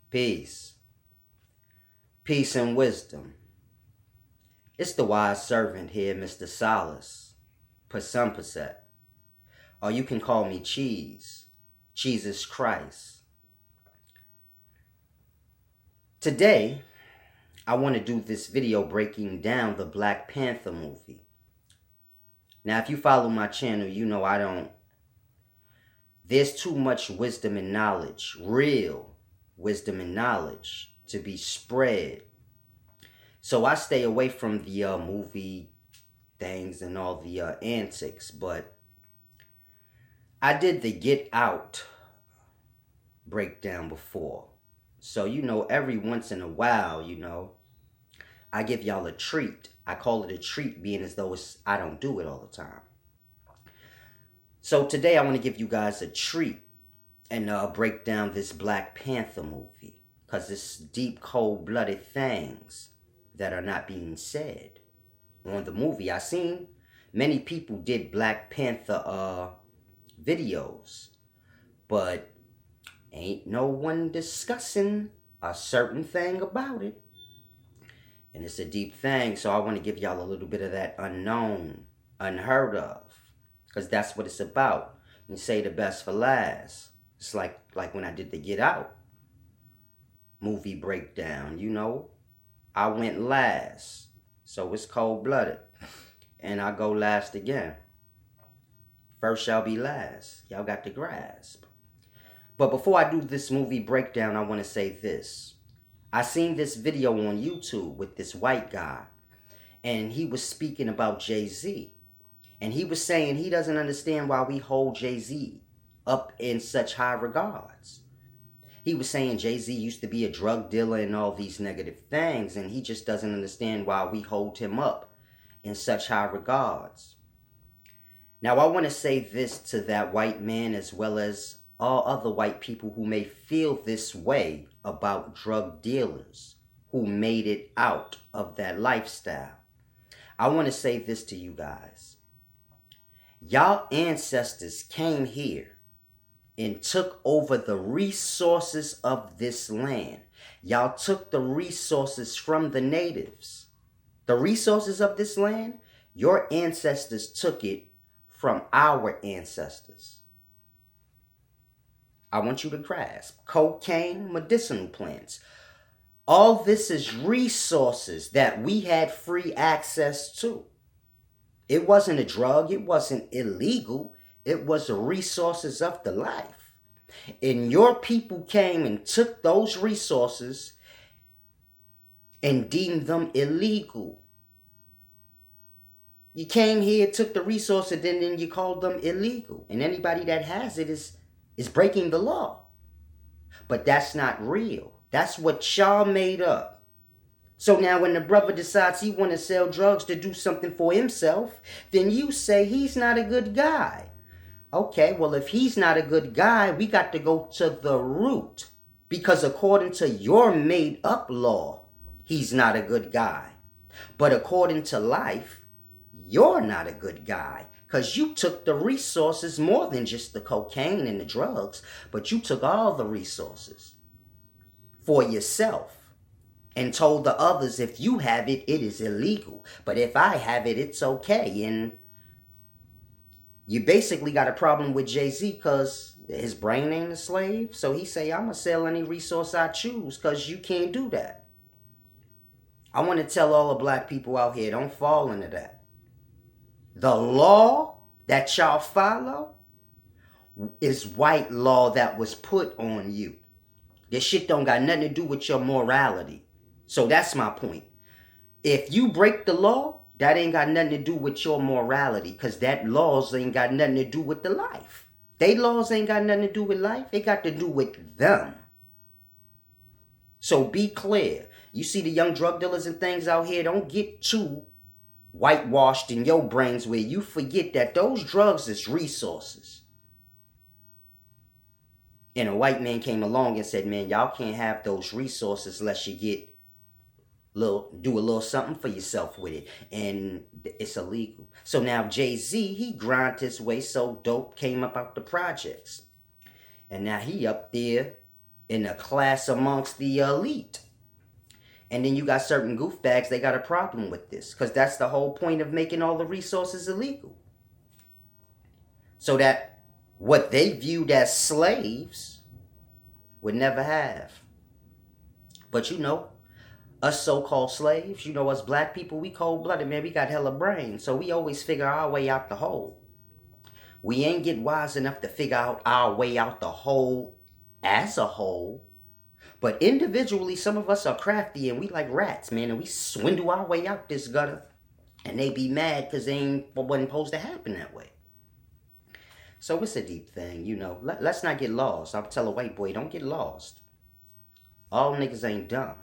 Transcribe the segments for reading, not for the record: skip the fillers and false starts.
Peace. Peace and wisdom. It's the wise servant here, Mr. Solace. Perset. Or you can call me Cheese. Jesus Christ. Today, I want to do this video breaking down the Black Panther movie. Now, if you follow my channel, you know there's too much wisdom and knowledge, real wisdom and knowledge, to be spread. So I stay away from the movie things and all the antics, but I did the Get Out breakdown before. So, every once in a while, I give y'all a treat. I call it a treat, being as though I don't do it all the time. So today I want to give you guys a treat and break down this Black Panther movie, because it's deep, cold-blooded things that are not being said on the movie. I seen many people did Black Panther videos, but ain't no one discussing a certain thing about it. And it's a deep thing, so I want to give y'all a little bit of that unknown, unheard of, because that's what it's about. You say the best for last. It's like when I did the Get Out movie breakdown, I went last. So it's cold-blooded. And I go last again. First shall be last. Y'all got to grasp. But before I do this movie breakdown, I want to say this. I seen this video on YouTube with this white guy, and he was speaking about Jay-Z. And he was saying he doesn't understand why we hold Jay-Z up in such high regards. He was saying Jay-Z used to be a drug dealer and all these negative things, and he just doesn't understand why we hold him up in such high regards. Now, I want to say this to that white man, as well as all other white people who may feel this way about drug dealers who made it out of that lifestyle. I want to say this to you guys. Y'all ancestors came here and took over the resources of this land. Y'all took the resources from the natives. The resources of this land, your ancestors took it from our ancestors. I want you to grasp. Cocaine, medicinal plants. All this is resources that we had free access to. It wasn't a drug. It wasn't illegal. It was the resources of the life. And your people came and took those resources and deemed them illegal. You came here, took the resources, and then you called them illegal. And anybody that has it is breaking the law. But that's not real. That's what y'all made up. So now when the brother decides he want to sell drugs to do something for himself, then you say he's not a good guy. Okay, well, if he's not a good guy, we got to go to the root. Because according to your made-up law, he's not a good guy. But according to life, you're not a good guy. Because you took the resources, more than just the cocaine and the drugs, but you took all the resources for yourself. And told the others, if you have it, it is illegal. But if I have it, it's okay. And you basically got a problem with Jay-Z because his brain ain't a slave. So he say, I'm going to sell any resource I choose because you can't do that. I want to tell all the black people out here, don't fall into that. The law that y'all follow is white law that was put on you. This shit don't got nothing to do with your morality. So that's my point. If you break the law, that ain't got nothing to do with your morality, because that laws ain't got nothing to do with the life. They laws ain't got nothing to do with life. It got to do with them. So be clear. You see the young drug dealers and things out here, don't get too whitewashed in your brains where you forget that those drugs is resources. And a white man came along and said, man, y'all can't have those resources unless you do a little something for yourself with it. And it's illegal. So now Jay-Z, he grind his way so dope came up out the projects. And now he up there in a class amongst the elite. And then you got certain goofbags, they got a problem with this. Because that's the whole point of making all the resources illegal. So that what they viewed as slaves would never have. But you know, us so-called slaves, you know, us black people, we cold-blooded, man. We got hella brains. So we always figure our way out the hole. We ain't get wise enough to figure out our way out the hole as a whole. But individually, some of us are crafty and we like rats, man. And we swindle our way out this gutter. And they be mad because they wasn't supposed to happen that way. So it's a deep thing, you know. Let's not get lost. I'll tell a white boy, don't get lost. All niggas ain't dumb.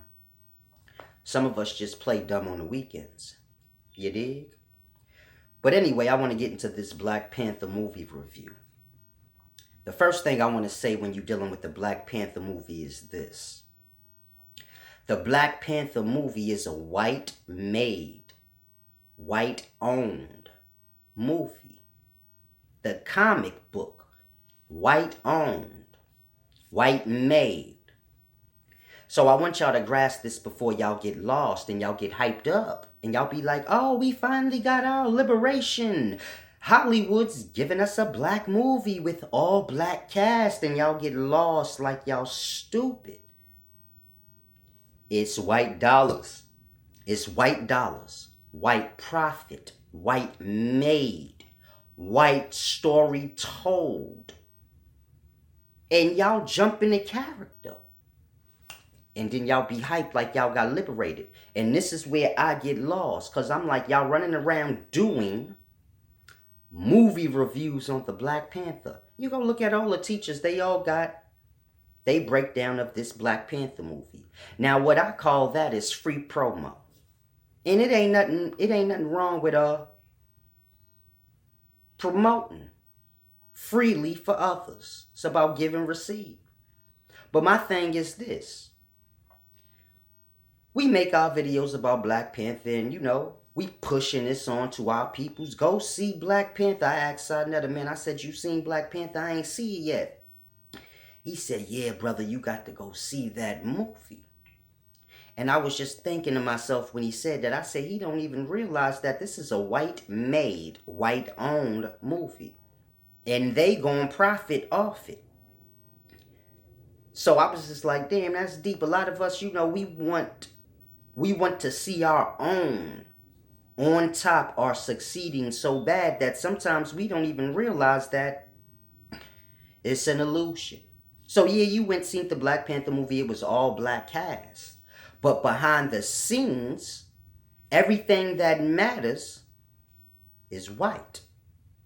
Some of us just play dumb on the weekends. You dig? But anyway, I want to get into this Black Panther movie review. The first thing I want to say when you're dealing with the Black Panther movie is this. The Black Panther movie is a white-made, white-owned movie. The comic book, white-owned, white-made. So I want y'all to grasp this before y'all get lost and y'all get hyped up. And y'all be like, oh, we finally got our liberation. Hollywood's giving us a black movie with all black cast. And y'all get lost like y'all stupid. It's white dollars. It's white dollars. White profit. White made. White story told. And y'all jump in the character. And then y'all be hyped like y'all got liberated. And this is where I get lost. Because I'm like, y'all running around doing movie reviews on the Black Panther. You go look at all the teachers. They all got they breakdown of this Black Panther movie. Now, what I call that is free promo. And it ain't nothing wrong with promoting freely for others. It's about give and receive. But my thing is this. We make our videos about Black Panther and, you know, we pushing this on to our peoples. Go see Black Panther. I asked another man, I said, you seen Black Panther? I ain't see it yet. He said, yeah, brother, you got to go see that movie. And I was just thinking to myself when he said that, I said, he don't even realize that this is a white-made, white-owned movie. And they gonna profit off it. So I was just like, damn, that's deep. A lot of us, you know, we want to see our own on top or succeeding so bad that sometimes we don't even realize that it's an illusion. So yeah, you went and seen the Black Panther movie. It was all black cast. But behind the scenes, everything that matters is white.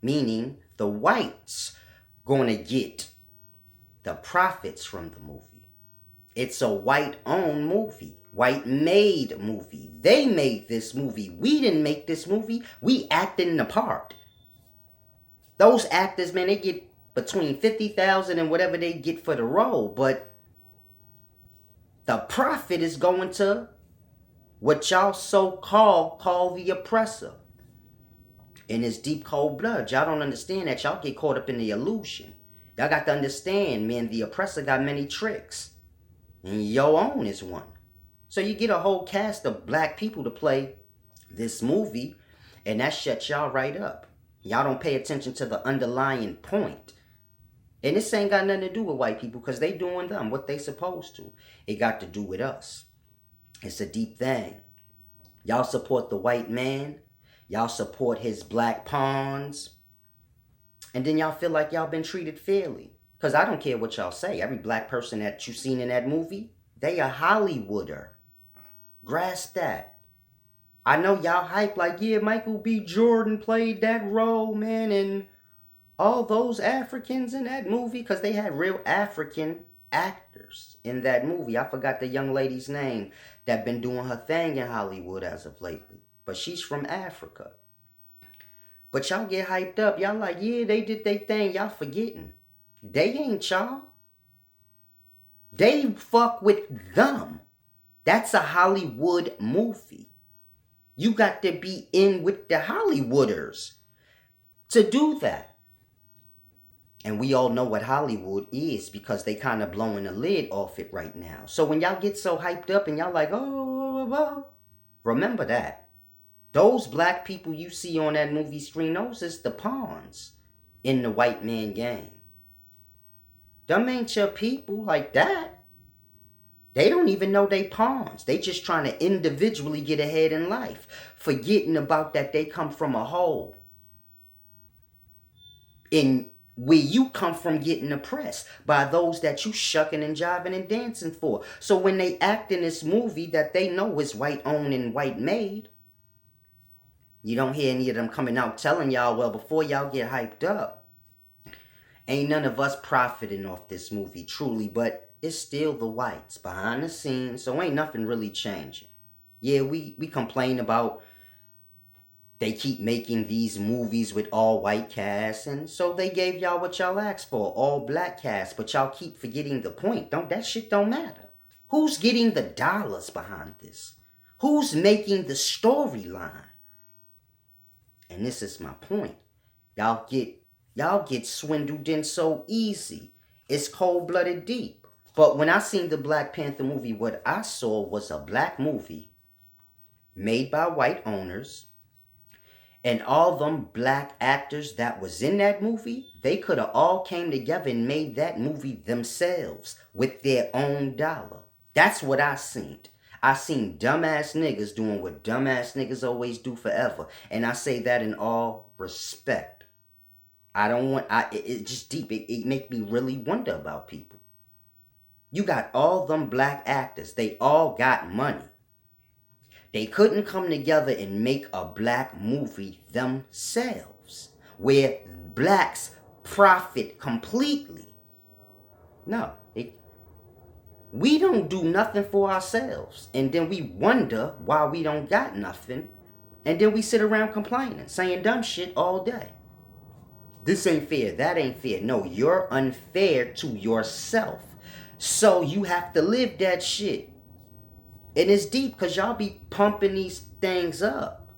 Meaning the whites gonna get the profits from the movie. It's a white-owned movie. White-made movie. They made this movie. We didn't make this movie. We acted in the part. Those actors, man, they get between $50,000 and whatever they get for the role. But the profit is going to what y'all so-called call the oppressor. And it's deep cold blood. Y'all don't understand that. Y'all get caught up in the illusion. Y'all got to understand, man, the oppressor got many tricks. And your own is one. So you get a whole cast of black people to play this movie, and that shuts y'all right up. Y'all don't pay attention to the underlying point. And this ain't got nothing to do with white people because they doing them what they supposed to. It got to do with us. It's a deep thing. Y'all support the white man. Y'all support his black pawns. And then y'all feel like y'all been treated fairly. Because I don't care what y'all say. Every black person that you seen in that movie, they a Hollywooder. Grasp that. I know y'all hype like, yeah, Michael B. Jordan played that role, man, and all those Africans in that movie, because they had real African actors in that movie. I forgot the young lady's name that been doing her thing in Hollywood as of lately. But she's from Africa. But y'all get hyped up. Y'all like, yeah, they did their thing. Y'all forgetting. They ain't y'all. They fuck with them. That's a Hollywood movie. You got to be in with the Hollywooders to do that. And we all know what Hollywood is because they kind of blowing the lid off it right now. So when y'all get so hyped up and y'all like, oh, remember that. Those black people you see on that movie screen, those is the pawns in the white man game. Them ain't your people like that. They don't even know they pawns. They just trying to individually get ahead in life, forgetting about that they come from a whole. In where you come from getting oppressed by those that you shucking and jiving and dancing for. So when they act in this movie that they know is white owned and white made, you don't hear any of them coming out telling y'all, well, before y'all get hyped up, ain't none of us profiting off this movie, truly, but it's still the whites behind the scenes, so ain't nothing really changing. Yeah, we complain about they keep making these movies with all white casts, and so they gave y'all what y'all asked for, all black casts, but y'all keep forgetting the point. That shit don't matter. Who's getting the dollars behind this? Who's making the storyline? And this is my point. Y'all get swindled in so easy. It's cold-blooded deep. But when I seen the Black Panther movie, what I saw was a black movie made by white owners. And all them black actors that was in that movie, they could have all came together and made that movie themselves with their own dollar. That's what I seen. I seen dumbass niggas doing what dumbass niggas always do forever. And I say that in all respect. It's just deep. It make me really wonder about people. You got all them black actors. They all got money. They couldn't come together and make a black movie themselves where blacks profit completely. No, we don't do nothing for ourselves. And then we wonder why we don't got nothing. And then we sit around complaining, saying dumb shit all day. This ain't fair. That ain't fair. No, you're unfair to yourself. So you have to live that shit. And it's deep because y'all be pumping these things up.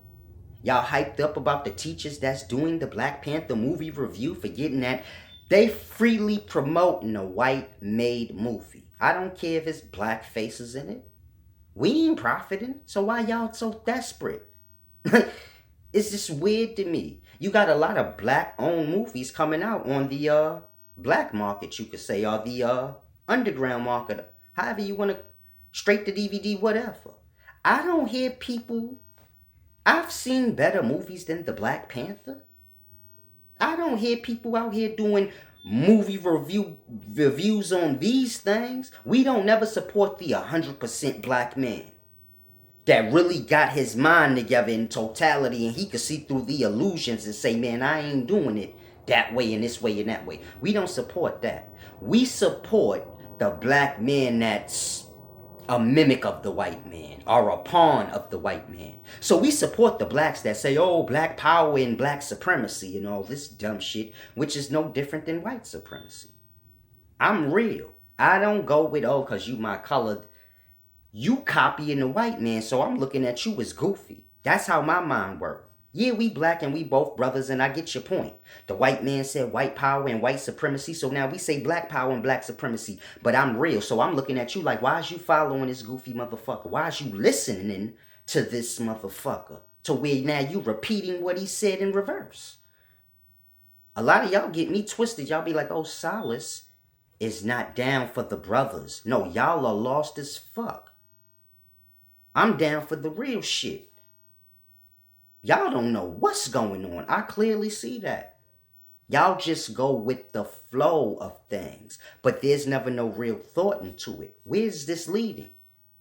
Y'all hyped up about the teachers that's doing the Black Panther movie review, forgetting that they freely promoting a white-made movie. I don't care if it's black faces in it. We ain't profiting, so why y'all so desperate? It's just weird to me. You got a lot of black-owned movies coming out on the black market, you could say, or the underground market, however you want to, straight to DVD, whatever. I don't hear people. I've seen better movies than the Black Panther. I don't hear people out here doing movie reviews on these things. We don't never support the 100% black man that really got his mind together in totality and he could see through the illusions and say, man, I ain't doing it that way and this way and that way. We don't support that. We support the black man that's a mimic of the white man or a pawn of the white man. So we support the blacks that say, oh, black power and black supremacy and all this dumb shit, which is no different than white supremacy. I'm real. I don't go with, oh, because you my color. You copying the white man, so I'm looking at you as goofy. That's how my mind works. Yeah, we black and we both brothers, and I get your point. The white man said white power and white supremacy, so now we say black power and black supremacy. But I'm real, so I'm looking at you like, why is you following this goofy motherfucker? Why is you listening to this motherfucker? To where now you repeating what he said in reverse. A lot of y'all get me twisted. Y'all be like, oh, Solace is not down for the brothers. No, y'all are lost as fuck. I'm down for the real shit. Y'all don't know what's going on. I clearly see that. Y'all just go with the flow of things. But there's never no real thought into it. Where's this leading?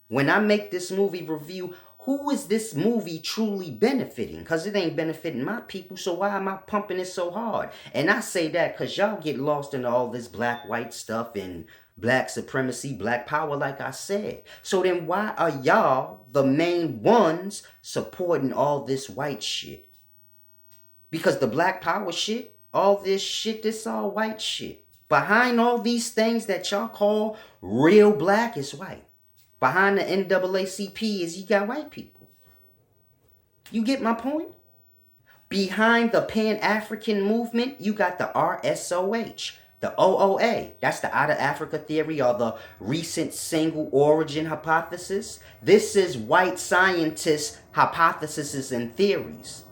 When I make this movie review, who is this movie truly benefiting? Because it ain't benefiting my people, so why am I pumping it so hard? And I say that because y'all get lost in all this black-white stuff and black supremacy, black power, like I said. So then why are y'all the main ones supporting all this white shit? Because the black power shit, all this shit, this all white shit. Behind all these things that y'all call real black is white. Behind the NAACP is you got white people. You get my point? Behind the Pan-African movement, you got the RSOH, the OOA. That's the Out of Africa theory, or the recent single origin hypothesis. This is white scientists' hypotheses and theories.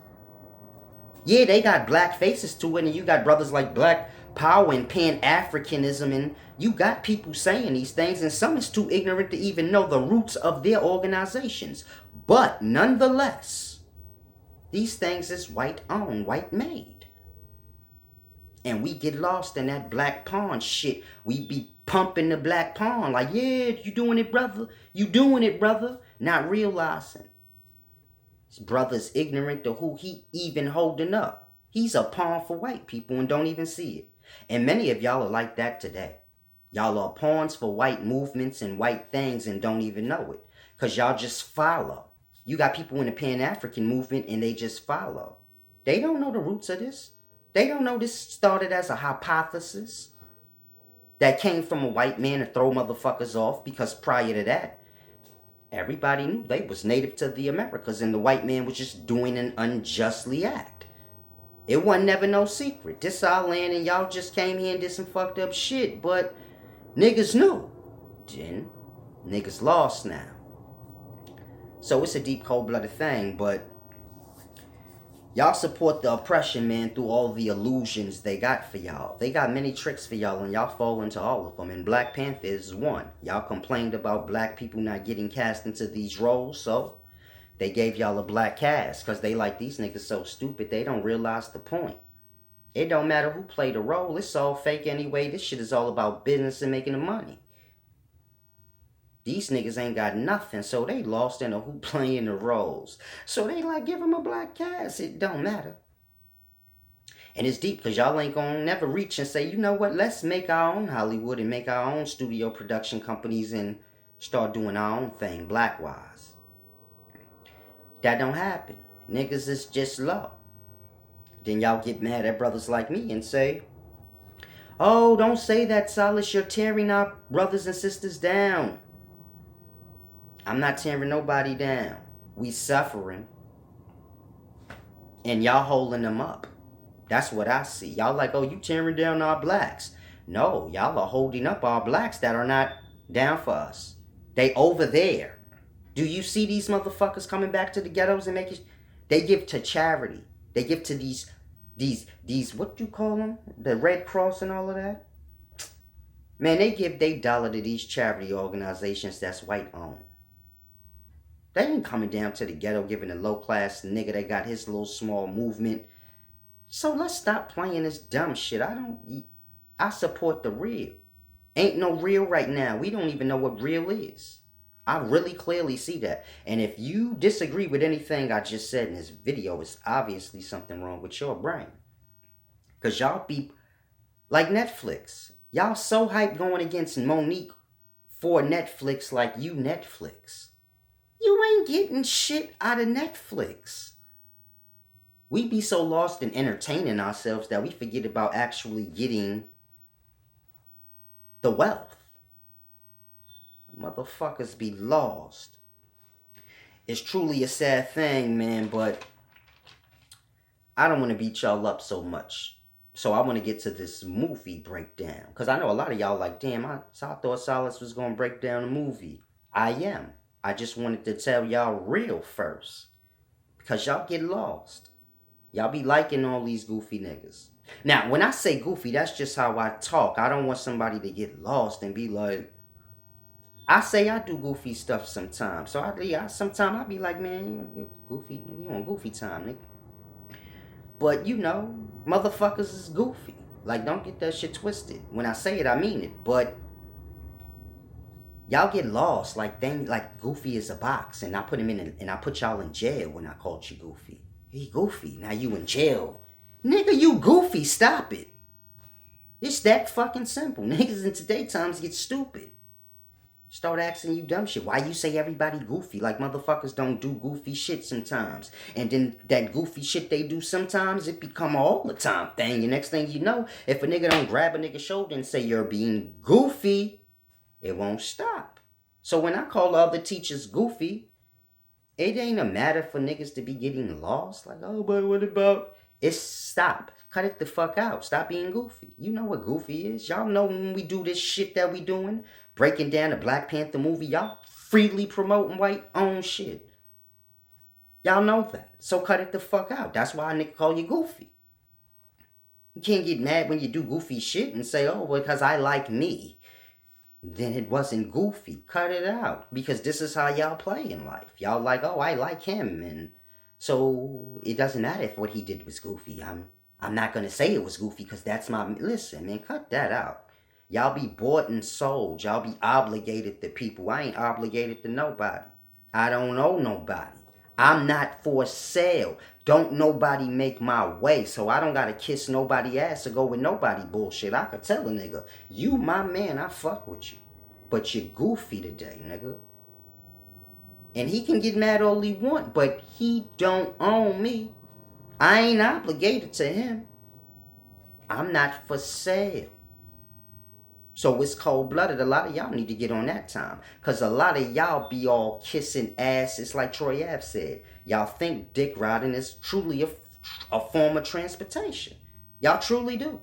Yeah, they got black faces to it, and you got brothers like Black Power and Pan-Africanism, and you got people saying these things, and some is too ignorant to even know the roots of their organizations. But nonetheless, these things is white owned, white made. And we get lost in that black pawn shit. We be pumping the black pawn like, yeah, you doing it, brother. You doing it, brother. Not realizing his brother's ignorant to who he even holding up. He's a pawn for white people and don't even see it. And many of y'all are like that today. Y'all are pawns for white movements and white things and don't even know it. Because y'all just follow. You got people in the Pan-African movement and they just follow. They don't know the roots of this. They don't know this started as a hypothesis that came from a white man to throw motherfuckers off, because prior to that, everybody knew they was native to the Americas and the white man was just doing an unjustly act. It wasn't never no secret. This our land and y'all just came here and did some fucked up shit, but niggas knew. Then niggas lost now. So it's a deep, cold-blooded thing, but y'all support the oppression, man, through all the illusions they got for y'all. They got many tricks for y'all, and y'all fall into all of them. And Black Panther is one. Y'all complained about black people not getting cast into these roles, so they gave y'all a black cast, because they like, these niggas so stupid, they don't realize the point. It don't matter who played the role. It's all fake anyway. This shit is all about business and making the money. These niggas ain't got nothing, so they lost in a who playing the roles. So they like, give them a black cast. It don't matter. And it's deep, because y'all ain't gonna never reach and say, you know what, let's make our own Hollywood and make our own studio production companies and start doing our own thing, black-wise. That don't happen. Niggas is just low. Then y'all get mad at brothers like me and say, oh, don't say that, Solace. You're tearing our brothers and sisters down. I'm not tearing nobody down. We suffering. And y'all holding them up. That's what I see. Y'all like, oh, you tearing down our blacks. No, y'all are holding up our blacks that are not down for us. They over there. Do you see these motherfuckers coming back to the ghettos and making... They give to charity. They give to these, what you call them? The Red Cross and all of that. Man, they give their dollar to these charity organizations that's white owned. They ain't coming down to the ghetto giving a low-class nigga that got his little small movement. So let's stop playing this dumb shit. I support the real. Ain't no real right now. We don't even know what real is. I really clearly see that. And if you disagree with anything I just said in this video, it's obviously something wrong with your brain. Because y'all be like Netflix. Y'all so hyped going against Monique for Netflix like you Netflix. You ain't getting shit out of Netflix. We be so lost in entertaining ourselves that we forget about actually getting the wealth. Motherfuckers be lost. It's truly a sad thing, man, but I don't want to beat y'all up so much. So I want to get to this movie breakdown. Because I know a lot of y'all like, damn, I thought Solace was going to break down the movie. I am. I just wanted to tell y'all real first. Because y'all get lost. Y'all be liking all these goofy niggas. Now, when I say goofy, that's just how I talk. I don't want somebody to get lost and be like... I say I do goofy stuff sometimes. So sometimes I be like, man, you goofy. You on goofy time, nigga. But, you know, motherfuckers is goofy. Like, don't get that shit twisted. When I say it, I mean it. But... y'all get lost like Goofy is a box, and I put him in, and I put y'all in jail when I called you Goofy. He Goofy, now you in jail. Nigga, you Goofy, stop it. It's that fucking simple. Niggas in today's times get stupid. Start asking you dumb shit. Why you say everybody goofy? Like motherfuckers don't do goofy shit sometimes. And then that goofy shit they do sometimes, it become an all the time thing. And next thing you know, if a nigga don't grab a nigga's shoulder and say you're being goofy, it won't stop. So when I call other teachers goofy, It ain't a matter for niggas to be getting lost. Like, oh, but what about? It's stop. Cut it the fuck out. Stop being goofy. You know what goofy is. Y'all know when we do this shit that we doing, breaking down the Black Panther movie, y'all freely promoting white owned shit. Y'all know that. So cut it the fuck out. That's why a nigga call you goofy. You can't get mad when you do goofy shit and say, oh, because I like me. Then it wasn't goofy. Cut it out. Because this is how y'all play in life. Y'all like, oh, I like him. And so it doesn't matter if what he did was goofy. I'm not going to say it was goofy because that's my... Listen, man, cut that out. Y'all be bought and sold. Y'all be obligated to people. I ain't obligated to nobody. I don't owe nobody. I'm not for sale. Don't nobody make my way. So I don't got to kiss nobody ass or go with nobody bullshit. I could tell a nigga, you my man, I fuck with you. But you're goofy today, nigga. And he can get mad all he want, but he don't own me. I ain't obligated to him. I'm not for sale. So it's cold-blooded. A lot of y'all need to get on that time. Because a lot of y'all be all kissing ass. It's like Troy Ave said. Y'all think dick riding is truly a form of transportation. Y'all truly do.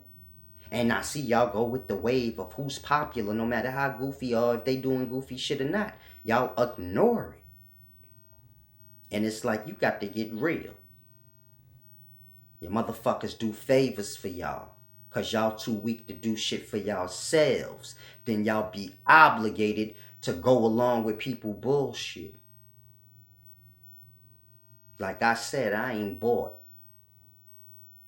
And I see y'all go with the wave of who's popular, no matter how goofy or if they doing goofy shit or not. Y'all ignore it. And it's like you got to get real. Your motherfuckers do favors for y'all. Because y'all too weak to do shit for yourselves. Then y'all be obligated to go along with people bullshit. Like I said, I ain't bought.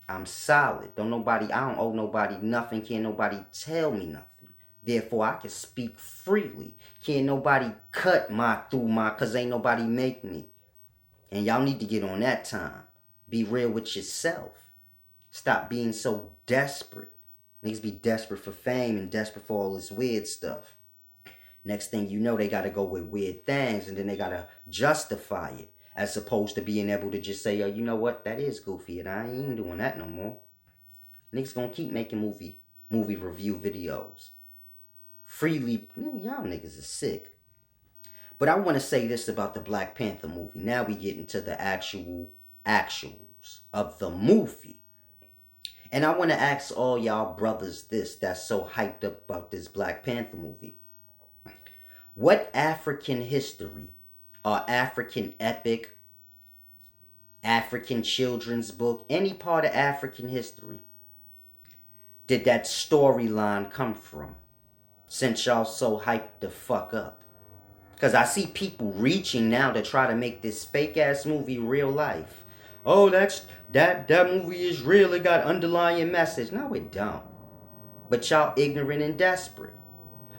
I'm solid. I don't owe nobody nothing. Can't nobody tell me nothing. Therefore, I can speak freely. Can't nobody cut cause ain't nobody make me. And y'all need to get on that time. Be real with yourself. Stop being so desperate. Niggas be desperate for fame and desperate for all this weird stuff. Next thing you know, they gotta go with weird things and then they gotta justify it. As opposed to being able to just say, oh, you know what, that is goofy and I ain't doing that no more. Niggas gonna keep making movie review videos. Freely, y'all niggas are sick. But I want to say this about the Black Panther movie. Now we get into the actuals of the movie. And I want to ask all y'all brothers that's so hyped up about this Black Panther movie. What African history or African epic, African children's book, any part of African history did that storyline come from? Since y'all so hyped the fuck up. Because I see people reaching now to try to make this fake ass movie real life. Oh, that movie is real. It got underlying message. No, it don't. But y'all ignorant and desperate.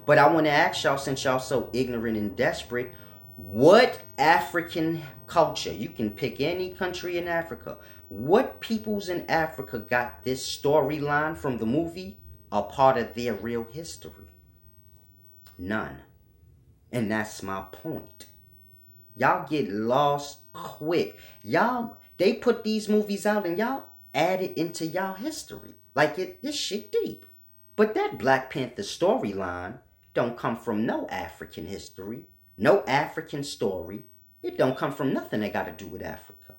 But I want to ask y'all, since y'all so ignorant and desperate, what African culture, you can pick any country in Africa, what peoples in Africa got this storyline from the movie a part of their real history? None. And that's my point. Y'all get lost quick. They put these movies out and y'all add it into y'all history. Like this shit deep. But that Black Panther storyline don't come from no African history. No African story. It don't come from nothing that got to do with Africa.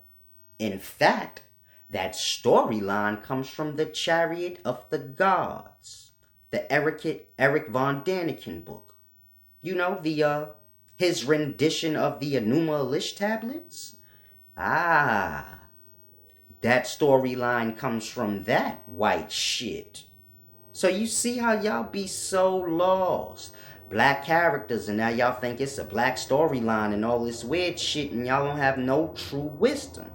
In fact, that storyline comes from the Chariot of the Gods. The Eric von Daniken book. You know, his rendition of the Enuma Elish tablets? That storyline comes from that white shit. So you see how y'all be so lost. Black characters, and now y'all think it's a black storyline and all this weird shit, and y'all don't have no true wisdom.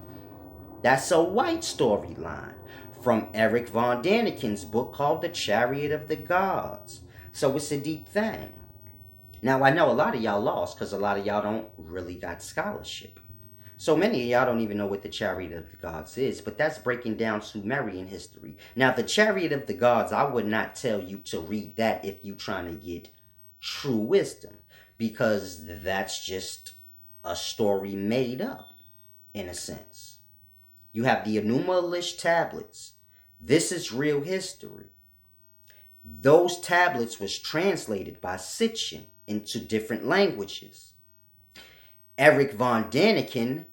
That's a white storyline from Eric von Daniken's book called The Chariot of the Gods. So it's a deep thing. Now, I know a lot of y'all lost because a lot of y'all don't really got scholarship. So many of y'all don't even know what the Chariot of the Gods is, but that's breaking down Sumerian history. Now, the Chariot of the Gods, I would not tell you to read that if you're trying to get true wisdom, because that's just a story made up, in a sense. You have the Enuma Elish tablets. This is real history. Those tablets was translated by Sitchin into different languages. Eric von Daniken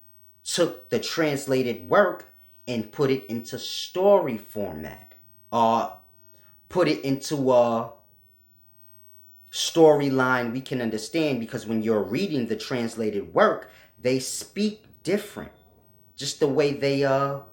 took the translated work and put it into story format, or put it into a storyline we can understand, because when you're reading the translated work, they speak different. Just the way their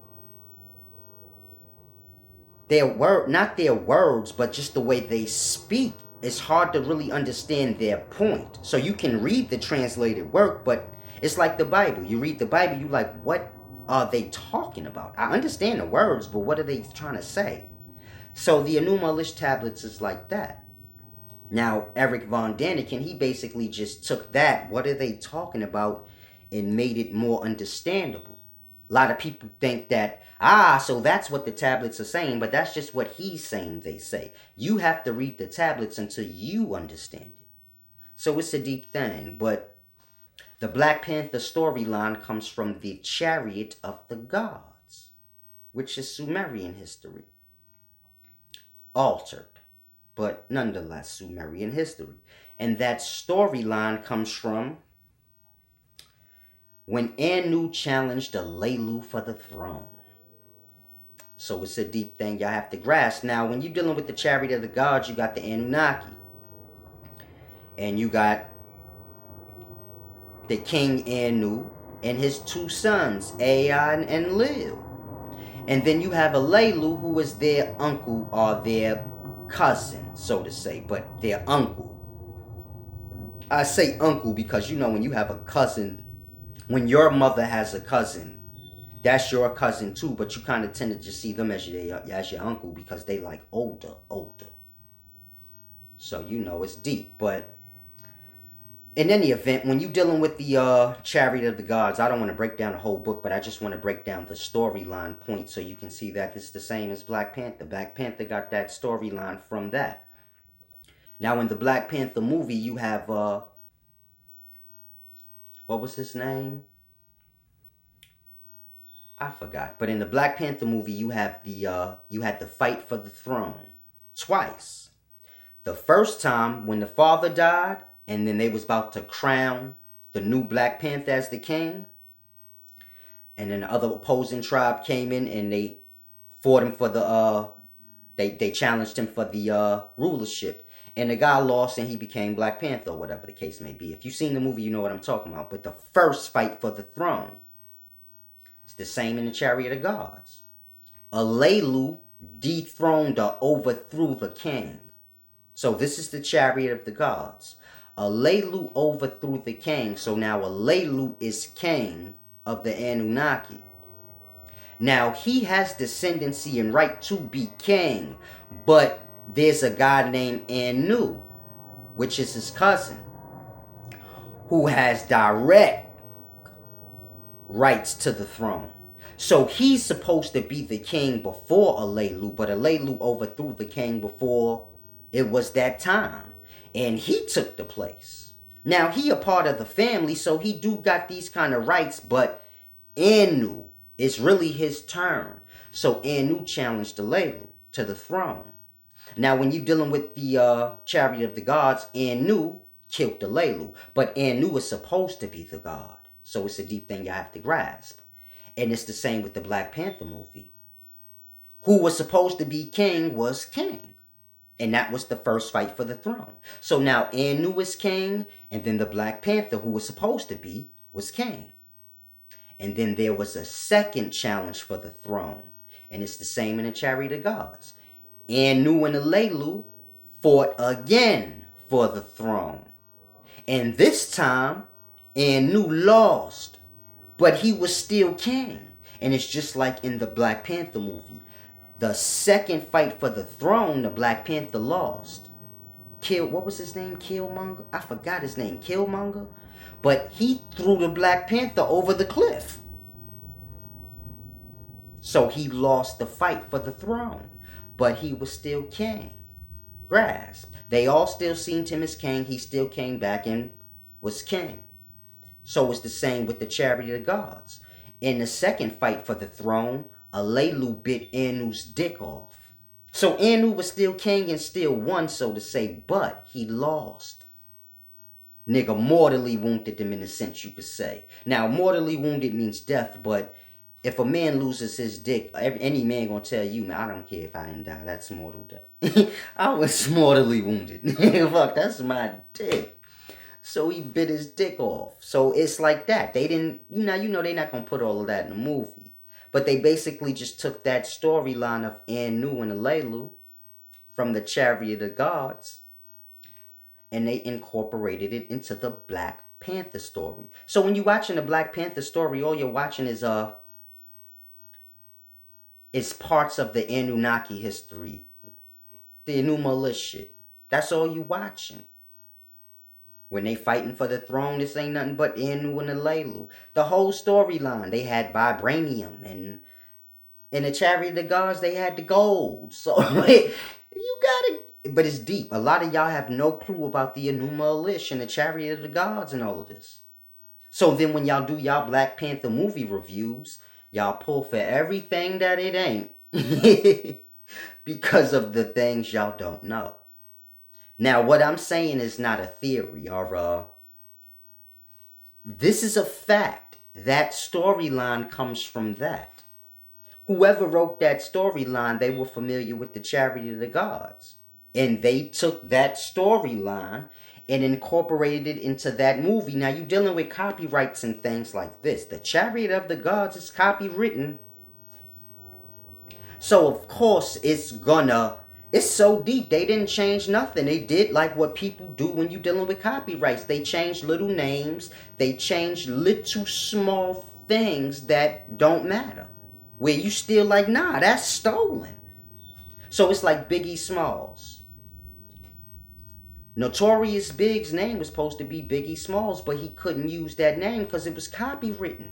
word, not their words, but just the way they speak, it's hard to really understand their point. So you can read the translated work, but it's like the Bible. You read the Bible, you like, what are they talking about? I understand the words, but what are they trying to say? So the Enuma Elish tablets is like that. Now, Eric von Daniken, he basically just took that, what are they talking about, and made it more understandable. A lot of people think that, so that's what the tablets are saying, but that's just what he's saying they say. You have to read the tablets until you understand it. So it's a deep thing, but the Black Panther storyline comes from the Chariot of the Gods, which is Sumerian history. Altered, but nonetheless Sumerian history. And that storyline comes from when Anu challenged Alelu for the throne. So it's a deep thing y'all have to grasp. Now, when you're dealing with the Chariot of the Gods, you got the Anunnaki. And you got the King Anu and his two sons, Aeon and Lil. And then you have Alelu, who is their uncle or their cousin, so to say, but their uncle. I say uncle because, when you have a cousin, when your mother has a cousin, that's your cousin too, but you kind of tend to just see them as your uncle because they like older. So, it's deep. But in any event, when you're dealing with the Chariot of the Gods, I don't want to break down the whole book, but I just want to break down the storyline point so you can see that this is the same as Black Panther. Black Panther got that storyline from that. Now, in the Black Panther movie, you have, what was his name? I forgot. But in the Black Panther movie, you have you had the fight for the throne twice. The first time when the father died, and then they was about to crown the new Black Panther as the king. And then the other opposing tribe came in and they fought him for the, they challenged him for the rulership. And the guy lost and he became Black Panther, or whatever the case may be. If you've seen the movie, you know what I'm talking about. But the first fight for the throne, it's the same in the Chariot of Gods. Alelu dethroned or overthrew the king. So this is the Chariot of the Gods. Alelu overthrew the king. So now Alelu is king of the Anunnaki. Now he has descendancy and right to be king. But there's a guy named Anu, which is his cousin, who has direct rights to the throne. So he's supposed to be the king before Alelu, but Alelu overthrew the king before it was that time. And he took the place. Now he a part of the family, so he do got these kind of rights, but Anu, it's really his turn. So Anu challenged Alelu to the throne. Now when you're dealing with the Chariot of the Gods, Anu killed Alelu, but Anu is supposed to be the god. So it's a deep thing you have to grasp. And it's the same with the Black Panther movie. Who was supposed to be king was king. And that was the first fight for the throne. So now Anu is king, and then the Black Panther, who was supposed to be, was king. And then there was a second challenge for the throne. And it's the same in the Chariot of Gods. Anu and Alelu fought again for the throne. And this time, Anu lost, but he was still king. And it's just like in the Black Panther movie. The second fight for the throne, the Black Panther lost. What was his name? Killmonger? I forgot his name. Killmonger? But he threw the Black Panther over the cliff. So he lost the fight for the throne. But he was still king. Grasp. They all still seen him as king. He still came back and was king. So it's the same with the Chariot of Gods. In the second fight for the throne, Alelu bit Anu's dick off. So Anu was still king and still won, so to say, but he lost. Nigga mortally wounded them in a sense, you could say. Now, mortally wounded means death, but if a man loses his dick, any man gonna tell you, man, I don't care if I didn't die. That's mortal death. I was mortally wounded. Fuck, that's my dick. So he bit his dick off. So it's like that. They didn't, they're not gonna put all of that in the movie. But they basically just took that storyline of Anu and Alelu from the Chariot of the Gods, and they incorporated it into the Black Panther story. So when you're watching the Black Panther story, all you're watching is parts of the Anunnaki history, the Enuma shit. That's all you watching. When they fighting for the throne, this ain't nothing but Anu and Alelu. The whole storyline, they had vibranium, and in the Chariot of the Gods, they had the gold. So you gotta, but it's deep. A lot of y'all have no clue about the Enuma Elish and the Chariot of the Gods and all of this. So then when y'all do y'all Black Panther movie reviews, y'all pull for everything that it ain't because of the things y'all don't know. Now, what I'm saying is not a theory or this is a fact. That storyline comes from that. Whoever wrote that storyline, they were familiar with the Chariot of the Gods. And they took that storyline and incorporated it into that movie. Now, you're dealing with copyrights and things like this. The Chariot of the Gods is copywritten. So, of course, it's so deep. They didn't change nothing. They did like what people do when you're dealing with copyrights. They changed little names. They changed little small things that don't matter. Where you still like, nah, that's stolen. So it's like Biggie Smalls. Notorious Big's name was supposed to be Biggie Smalls, but he couldn't use that name because it was copywritten.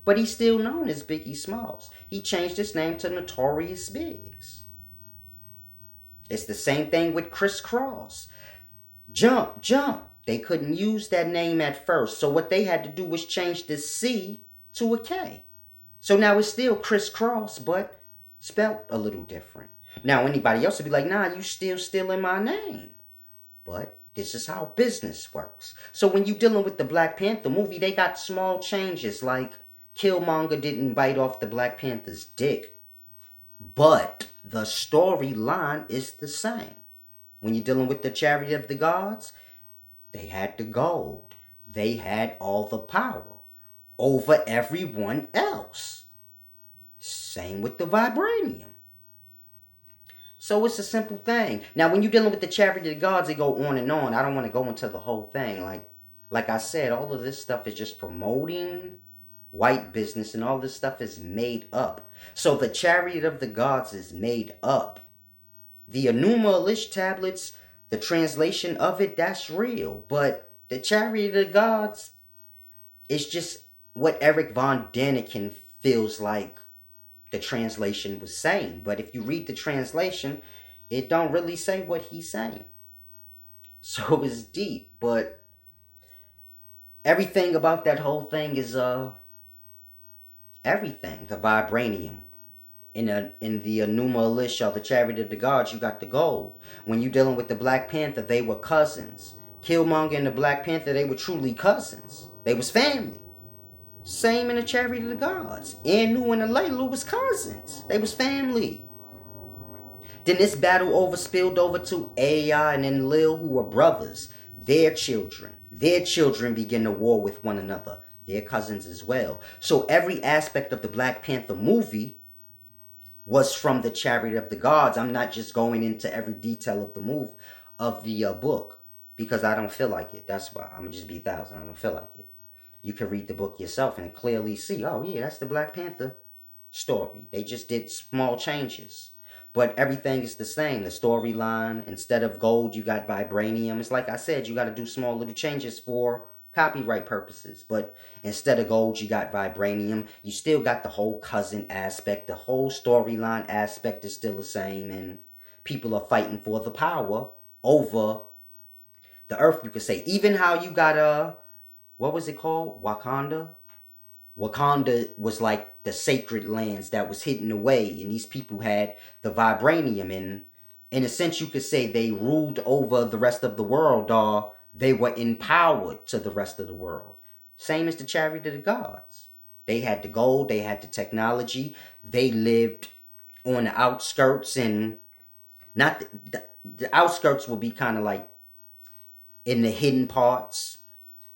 But he's still known as Biggie Smalls. He changed his name to Notorious Biggs. It's the same thing with Criss Cross. Jump. They couldn't use that name at first. So what they had to do was change the C to a K. So now it's still Criss Cross, but spelled a little different. Now anybody else would be like, nah, you still stealing my name. But this is how business works. So when you're dealing with the Black Panther movie, they got small changes like Killmonger didn't bite off the Black Panther's dick. But the storyline is the same. When you're dealing with the Chariot of the Gods, they had the gold. They had all the power over everyone else. Same with the vibranium. So it's a simple thing. Now, when you're dealing with the Chariot of the Gods, they go on and on. I don't want to go into the whole thing. Like I said, all of this stuff is just promoting white business, and all this stuff is made up. So the Chariot of the Gods is made up. The Enuma Elish tablets, the translation of it, that's real. But the Chariot of the Gods is just what Eric Von Däniken feels like the translation was saying. But if you read the translation, it don't really say what he's saying. So it's deep, but everything about that whole thing is everything. The vibranium. In the Enuma Elish, the Chariot of the Gods, you got the gold. When you dealing with the Black Panther, they were cousins. Killmonger and the Black Panther, they were truly cousins. They was family. Same in the Chariot of the Gods. Anu and Alelu was cousins. They was family. Then this battle spilled over to Ai and Enlil, who were brothers. Their children begin to war with one another. Their cousins as well. So every aspect of the Black Panther movie was from the Chariot of the Gods. I'm not just going into every detail of the book, because I don't feel like it. That's why I'm gonna just be 1,000. I don't feel like it. You can read the book yourself and clearly see, oh yeah, that's the Black Panther story. They just did small changes, but everything is the same. The storyline, instead of gold, you got vibranium. It's like I said, you got to do small little changes for copyright purposes. But instead of gold, you got vibranium. You still got the whole cousin aspect. The whole storyline aspect is still the same, and people are fighting for the power over the earth, you could say. Even how you got what was it called? Wakanda? Wakanda was like the sacred lands that was hidden away, and these people had the vibranium, and in a sense you could say they ruled over the rest of the world, or They were empowered to the rest of the world. Same as the chariot of the gods. They had the gold, they had the technology, they lived on the outskirts, and not the outskirts will be kind of like in the hidden parts.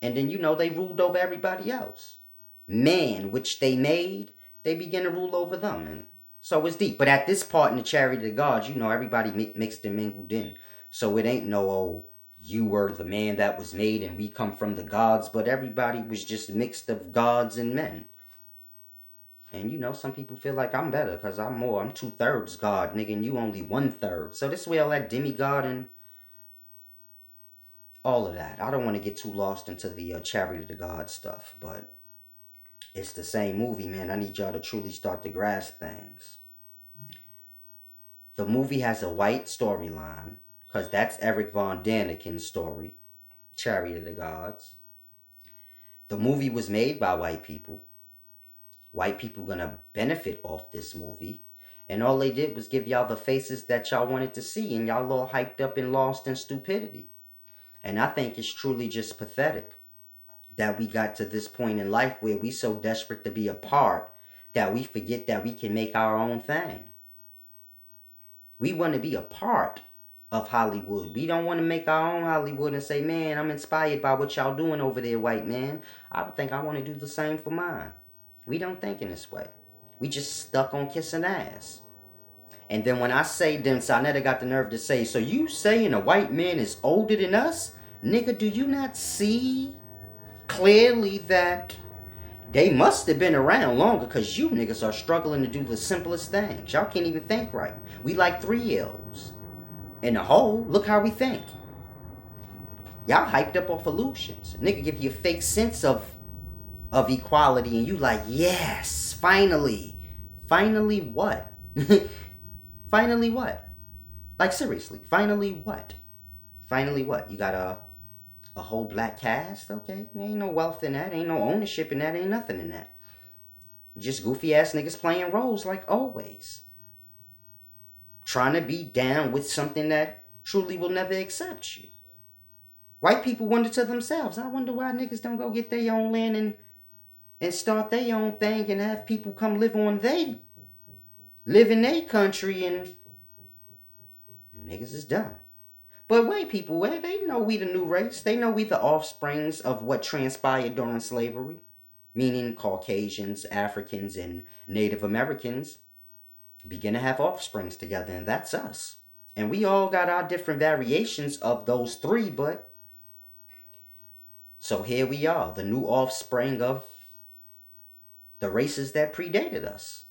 And then, they ruled over everybody else. Man, which they made, they began to rule over them. And so it's deep. But at this part in the chariot of the gods, everybody mixed and mingled in. So it ain't no, oh, you were the man that was made and we come from the gods. But everybody was just mixed of gods and men. And some people feel like I'm better because I'm 2/3 God, nigga, and you only 1/3. So this way all that demigod and all of that. I don't want to get too lost into the chariot of the gods stuff, but it's the same movie, man. I need y'all to truly start to grasp things. The movie has a white storyline because that's Eric Von Daniken's story, Chariot of the Gods. The movie was made by white people. White people gonna benefit off this movie. And all they did was give y'all the faces that y'all wanted to see, and y'all all hyped up and lost in stupidity. And I think it's truly just pathetic that we got to this point in life where we so desperate to be a part that we forget that we can make our own thing. We want to be a part of Hollywood. We don't want to make our own Hollywood and say, man, I'm inspired by what y'all doing over there, white man. I think I want to do the same for mine. We don't think in this way. We just stuck on kissing ass. And then when I say, then Sarnetta got the nerve to say, so you saying a white man is older than us? Nigga, do you not see clearly that they must have been around longer because you niggas are struggling to do the simplest things. Y'all can't even think right. We like 3Ls. In the whole, look how we think. Y'all hyped up off illusions. Nigga give you a fake sense of equality and you like, yes, finally. Finally what? Finally what? Like seriously, finally what? Finally what? You got a whole black cast? Okay, there ain't no wealth in that, ain't no ownership in that, ain't nothing in that. Just goofy ass niggas playing roles like always. Trying to be down with something that truly will never accept you. White people wonder to themselves, I wonder why niggas don't go get their own land and start their own thing and have people come live in their country, and niggas is dumb. But white people, they know we the new race. They know we the offsprings of what transpired during slavery. Meaning Caucasians, Africans, and Native Americans begin to have offsprings together, and that's us. And we all got our different variations of those three, but so here we are, the new offspring of the races that predated us.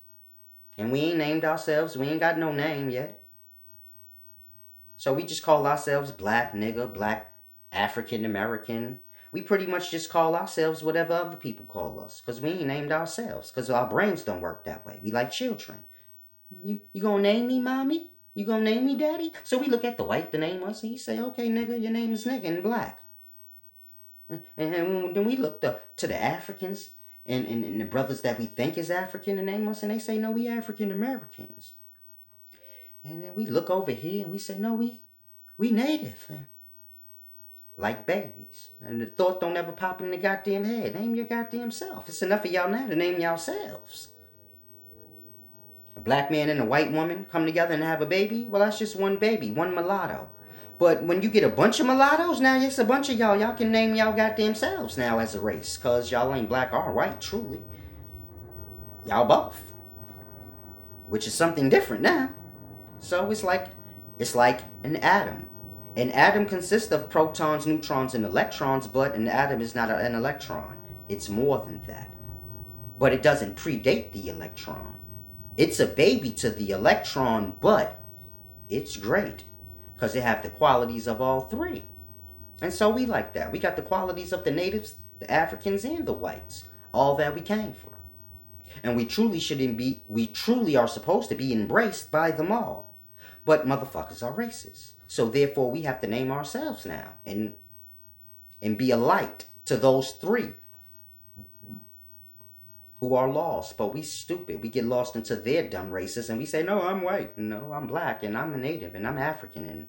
And we ain't named ourselves. We ain't got no name yet. So we just call ourselves black nigga, black African American. We pretty much just call ourselves whatever other people call us. Because we ain't named ourselves. Because our brains don't work that way. We like children. You gonna name me, mommy? You gonna name me, daddy? So we look at the white to name us. And he say, okay, nigga, your name is nigga in black. And then we look to the Africans and the brothers that we think is African to name us. And they say, no, we African Americans. And then we look over here and we say, no, we native. Like babies. And the thought don't ever pop in the goddamn head. Name your goddamn self. It's enough of y'all now to name yourselves. A black man and a white woman come together and have a baby? Well, that's just one baby, one mulatto. But when you get a bunch of mulattoes, now it's a bunch of y'all. Y'all can name y'all goddamn selves now as a race. Because y'all ain't black or white, truly. Y'all both. Which is something different now. So it's like an atom. An atom consists of protons, neutrons, and electrons, but an atom is not an electron. It's more than that. But it doesn't predate the electron. It's a baby to the electron, but it's great because it have the qualities of all three. And so we like that. We got the qualities of the natives, the Africans, and the whites. All that we came for. And we truly are supposed to be embraced by them all. But motherfuckers are racist. So therefore we have to name ourselves now and be a light to those three who are lost. But we stupid. We get lost into their dumb races and we say, no, I'm white. No, I'm black and I'm a native and I'm African. And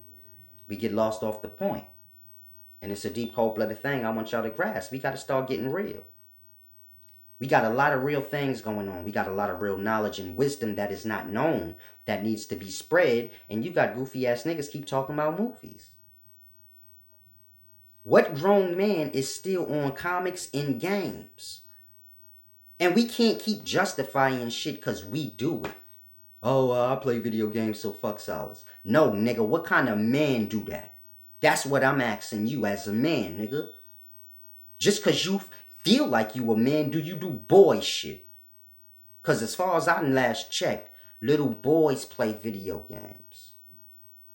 we get lost off the point. And it's a deep, cold-blooded thing I want y'all to grasp. We got to start getting real. We got a lot of real things going on. We got a lot of real knowledge and wisdom that is not known that needs to be spread. And you got goofy-ass niggas keep talking about movies. What grown man is still on comics and games? And we can't keep justifying shit because we do it. Oh, I play video games, so fuck solids. No, nigga, what kind of man do that? That's what I'm asking you as a man, nigga. Just because you feel like you a man, do you do boy shit? Because as far as I last checked, little boys play video games.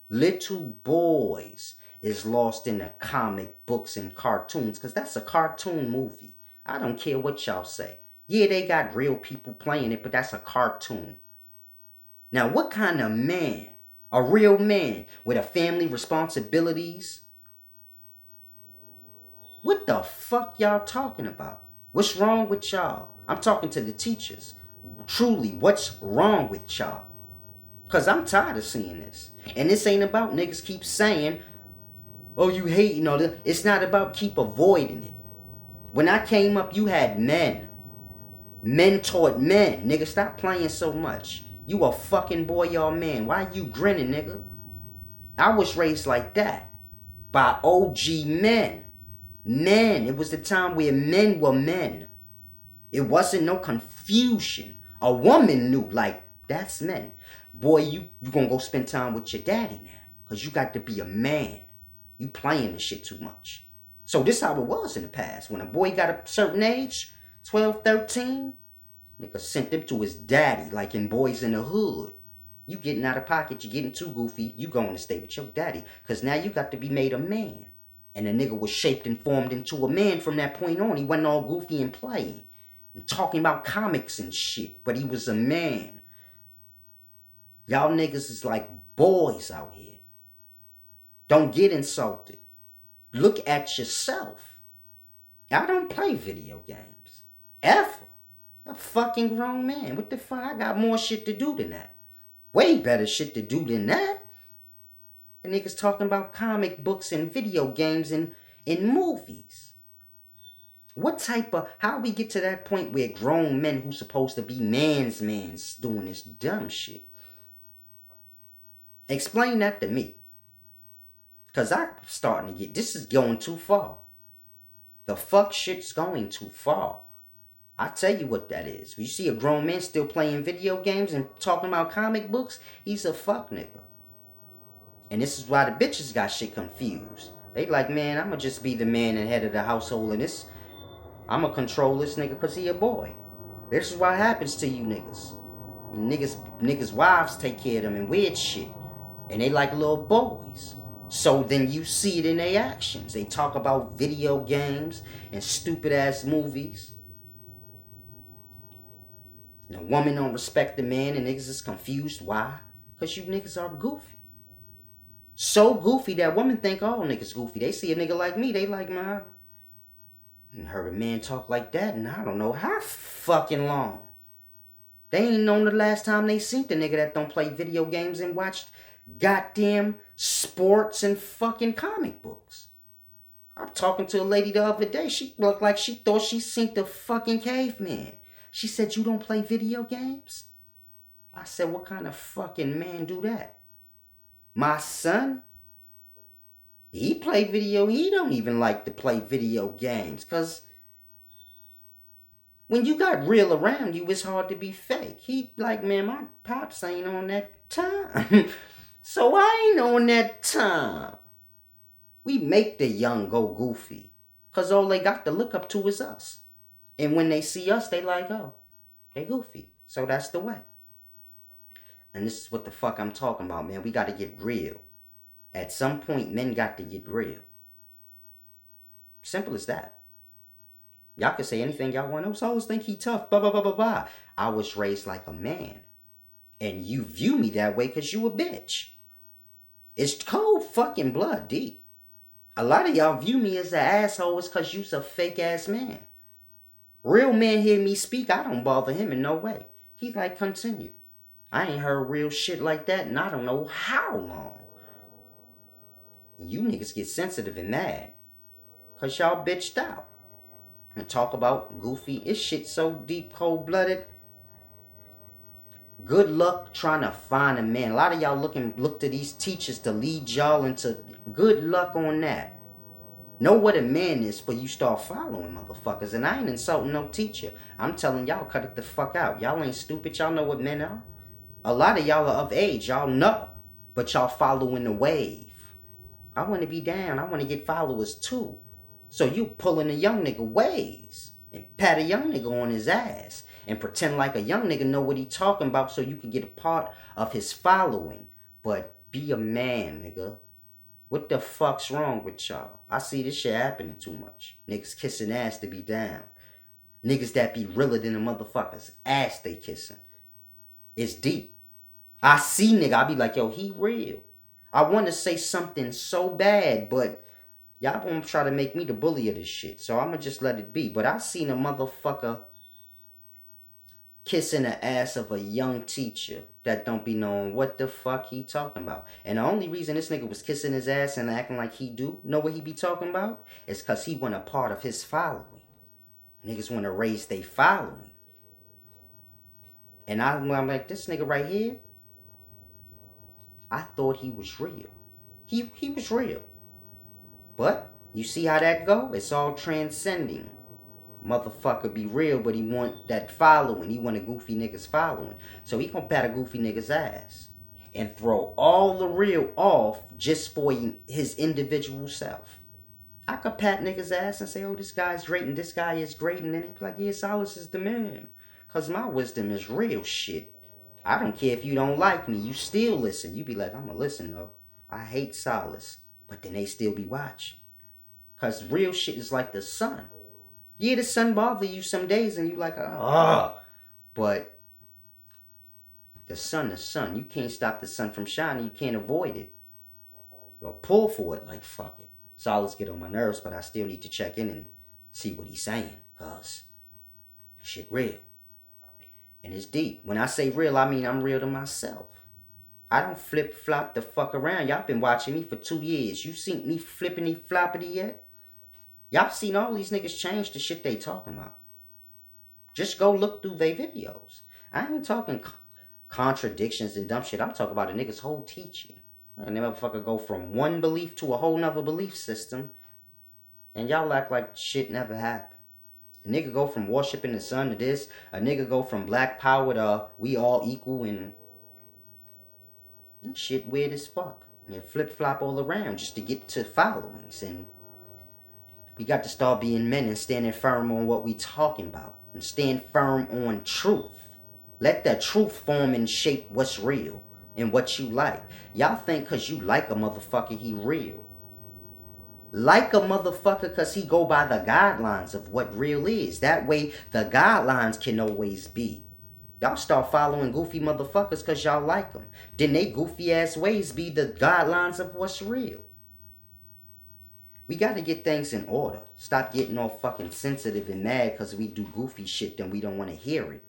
Little boys is lost in the comic books and cartoons because that's a cartoon movie. I don't care what y'all say. Yeah, they got real people playing it, but that's a cartoon. Now, what kind of man, a real man with a family responsibilities? What the fuck y'all talking about? What's wrong with y'all? I'm talking to the teachers. Truly, what's wrong with y'all? Because I'm tired of seeing this. And this ain't about niggas keep saying, oh, you hate, it's not about keep avoiding it. When I came up, you had men. Men taught men. Nigga, stop playing so much. You a fucking boy, y'all man. Why you grinning, nigga? I was raised like that. By OG men. Men. It was the time where men were men. It wasn't no confusion. A woman knew, like, that's men. Boy, you gonna go spend time with your daddy now. Because you got to be a man. You playing this shit too much. So this how it was in the past. When a boy got a certain age, 12, 13, nigga sent him to his daddy, like in Boys in the Hood. You getting out of pocket, you getting too goofy, you going to stay with your daddy. Because now you got to be made a man. And the nigga was shaped and formed into a man from that point on. He wasn't all goofy and playing. And talking about comics and shit. But he was a man. Y'all niggas is like boys out here. Don't get insulted. Look at yourself. I don't play video games. Ever. A fucking grown man. What the fuck? I got more shit to do than that. Way better shit to do than that. The niggas talking about comic books and video games and movies. What type of... How we get to that point where grown men who's supposed to be mans doing this dumb shit? Explain that to me. Because I'm starting to get... This is going too far. The fuck shit's going too far. I tell you what that is. You see a grown man still playing video games and talking about comic books, he's a fuck nigga. And this is why the bitches got shit confused. They like, man, I'ma just be the man and head of the household in this. I'ma control this nigga because he a boy. This is what happens to you niggas. Niggas' wives take care of them and weird shit. And they like little boys. So then you see it in their actions. They talk about video games and stupid ass movies. And a woman don't respect the man and niggas is confused. Why? Because you niggas are goofy. So goofy that women think all niggas goofy. They see a nigga like me, they like, man, I heard a man talk like that and I don't know how fucking long. They ain't known the last time they seen the nigga that don't play video games and watched goddamn sports and fucking comic books. I'm talking to a lady the other day. She looked like she thought she seen the fucking caveman. She said, you don't play video games? I said, what kind of fucking man do that? My son, he don't even like to play video games. Because when you got real around you, it's hard to be fake. He like, man, my pops ain't on that time. So I ain't on that time. We make the young go goofy. Because all they got to look up to is us. And when they see us, they like, oh, they goofy. So that's the way. And this is what the fuck I'm talking about, man. We got to get real. At some point, men got to get real. Simple as that. Y'all can say anything y'all want. I always think he tough, blah, blah, blah, blah, blah. I was raised like a man. And you view me that way because you a bitch. It's cold fucking blood deep. A lot of y'all view me as an asshole is because you's a fake ass man. Real men hear me speak, I don't bother him in no way. He's like, continue. I ain't heard real shit like that and I don't know how long. You niggas get sensitive and mad. Because y'all bitched out. And talk about goofy. It's shit so deep, cold-blooded. Good luck trying to find a man. A lot of y'all look to these teachers to lead y'all into good luck on that. Know what a man is before you start following motherfuckers. And I ain't insulting no teacher. I'm telling y'all, cut it the fuck out. Y'all ain't stupid. Y'all know what men are. A lot of y'all are of age. Y'all know. But y'all following the wave. I want to be down. I want to get followers too. So you pulling a young nigga ways and pat a young nigga on his ass and pretend like a young nigga know what he talking about so you can get a part of his following. But be a man, nigga. What the fuck's wrong with y'all? I see this shit happening too much. Niggas kissing ass to be down. Niggas that be realer than the motherfuckers ass they kissing. It's deep. I see nigga, I be like, yo, he real. I want to say something so bad, but y'all gonna try to make me the bully of this shit. So I'ma just let it be. But I seen a motherfucker kissing the ass of a young teacher that don't be knowing what the fuck he talking about. And the only reason this nigga was kissing his ass and acting like he do know what he be talking about is because he want a part of his following. Niggas want to raise their following. And I'm like, this nigga right here, I thought he was real. He was real. But you see how that go? It's all transcending. Motherfucker be real, but he want that following. He want a goofy nigga's following. So he gonna pat a goofy nigga's ass and throw all the real off just for his individual self. I could pat niggas' ass and say, oh, this guy's great and this guy is great. And then they be like, yeah, Solace is the man. Because my wisdom is real shit. I don't care if you don't like me. You still listen. You be like, I'm going to listen, though. I hate Solace. But then they still be watching. Because real shit is like the sun. Yeah, the sun bother you some days and you like, oh. But the sun. You can't stop the sun from shining. You can't avoid it. You'll pull for it like fuck it. Solace get on my nerves, but I still need to check in and see what he's saying. Because shit real. And it's deep. When I say real, I mean I'm real to myself. I don't flip-flop the fuck around. Y'all been watching me for 2 years. You seen me flippity-floppity yet? Y'all seen all these niggas change the shit they talking about. Just go look through their videos. I ain't talking contradictions and dumb shit. I'm talking about a nigga's whole teaching. And that motherfucker go from one belief to a whole nother belief system. And y'all act like shit never happened. A nigga go from worshiping the sun to this. A nigga go from black power to we all equal and shit weird as fuck. And flip-flop all around just to get to followings. And we got to start being men and standing firm on what we talking about. And stand firm on truth. Let the truth form and shape what's real and what you like. Y'all think because you like a motherfucker, he real. Like a motherfucker because he go by the guidelines of what real is. That way, the guidelines can always be. Y'all start following goofy motherfuckers because y'all like them. Then they goofy ass ways be the guidelines of what's real. We got to get things in order. Stop getting all fucking sensitive and mad because we do goofy shit then we don't want to hear it.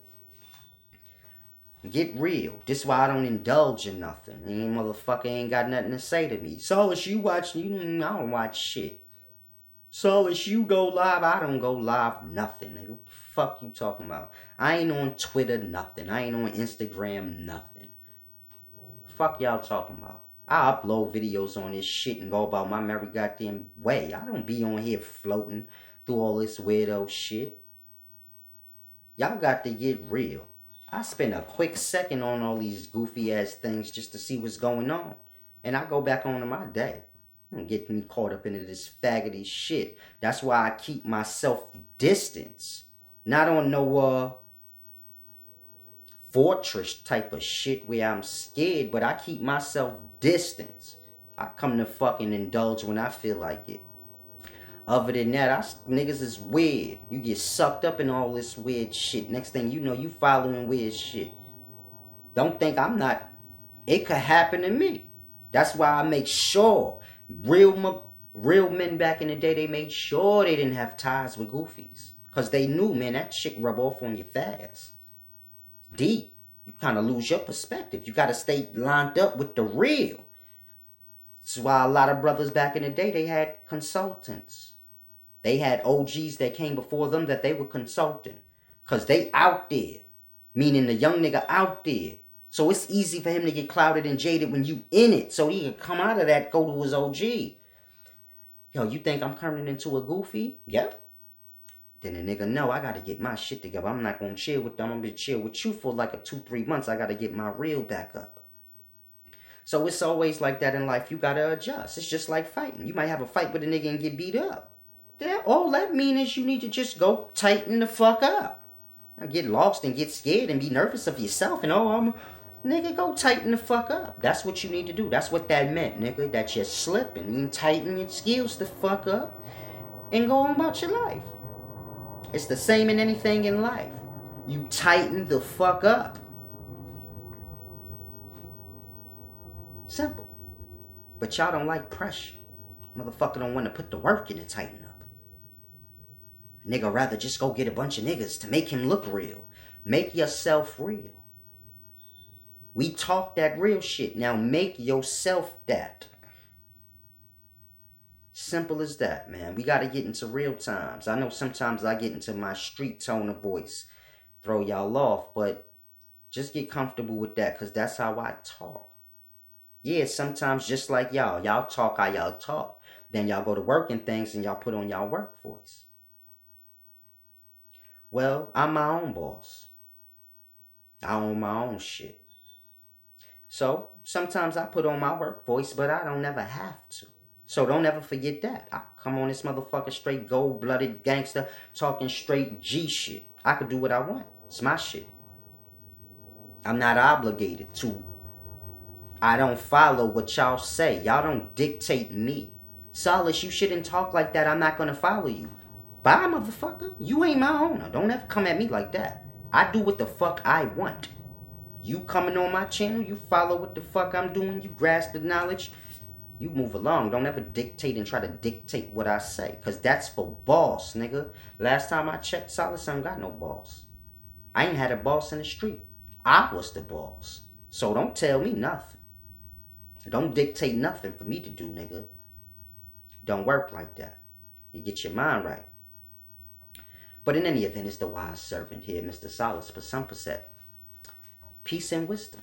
Get real. This is why I don't indulge in nothing. And motherfucker ain't got nothing to say to me. Solace, you watch, I don't watch shit. Solace, you go live, I don't go live nothing. Nigga, what the fuck you talking about? I ain't on Twitter, nothing. I ain't on Instagram, nothing. Fuck y'all talking about? I upload videos on this shit and go about my merry goddamn way. I don't be on here floating through all this weirdo shit. Y'all got to get real. I spend a quick second on all these goofy ass things just to see what's going on. And I go back on to my day. Don't get me caught up into this faggoty shit. That's why I keep myself distance. Not on no fortress type of shit where I'm scared, but I keep myself distance. I come to fucking indulge when I feel like it. Other than that, niggas is weird. You get sucked up in all this weird shit. Next thing you know, you following weird shit. Don't think I'm not. It could happen to me. That's why I make sure. Real men back in the day, they made sure they didn't have ties with goofies. Because they knew, man, that shit rub off on you fast. Deep. You kind of lose your perspective. You got to stay lined up with the real. That's why a lot of brothers back in the day, they had consultants. They had OGs that came before them that they were consulting. Because they out there. Meaning the young nigga out there. So it's easy for him to get clouded and jaded when you in it. So he can come out of that, go to his OG. Yo, you think I'm turning into a goofy? Yep. Then the nigga know I gotta get my shit together. I'm not gonna chill with them. I'm gonna chill with you for like a 2-3 months. I gotta get my reel back up. So it's always like that in life. You gotta adjust. It's just like fighting. You might have a fight with a nigga and get beat up. All that means is you need to just go tighten the fuck up. Now get lost and get scared and be nervous of yourself and nigga, go tighten the fuck up. That's what you need to do. That's what that meant, nigga. That you're slipping. You tighten your skills the fuck up and go on about your life. It's the same in anything in life. You tighten the fuck up. Simple. But y'all don't like pressure. Motherfucker don't want to put the work in to tighten up. A nigga rather just go get a bunch of niggas to make him look real. Make yourself real. We talk that real shit. Now make yourself that. Simple as that, man. We got to get into real times. I know sometimes I get into my street tone of voice. Throw y'all off. But just get comfortable with that. Because that's how I talk. Yeah, sometimes just like y'all. Y'all talk how y'all talk. Then y'all go to work and things and y'all put on y'all work voice. Well, I'm my own boss. I own my own shit. So sometimes I put on my work voice, but I don't never have to. So don't ever forget that. I come on this motherfucker straight gold-blooded gangster talking straight G shit. I could do what I want. It's my shit. I'm not obligated to. I don't follow what y'all say. Y'all don't dictate me. Solace, you shouldn't talk like that. I'm not going to follow you. Bye, motherfucker. You ain't my owner. Don't ever come at me like that. I do what the fuck I want. You coming on my channel, you follow what the fuck I'm doing, you grasp the knowledge, you move along. Don't ever dictate and try to dictate what I say. Because that's for boss, nigga. Last time I checked, Solace ain't got no boss. I ain't had a boss in the street. I was the boss. So don't tell me nothing. Don't dictate nothing for me to do, nigga. Don't work like that. You get your mind right. But in any event, it's the wise servant here, Mr. Solace, for some percent. Peace and wisdom.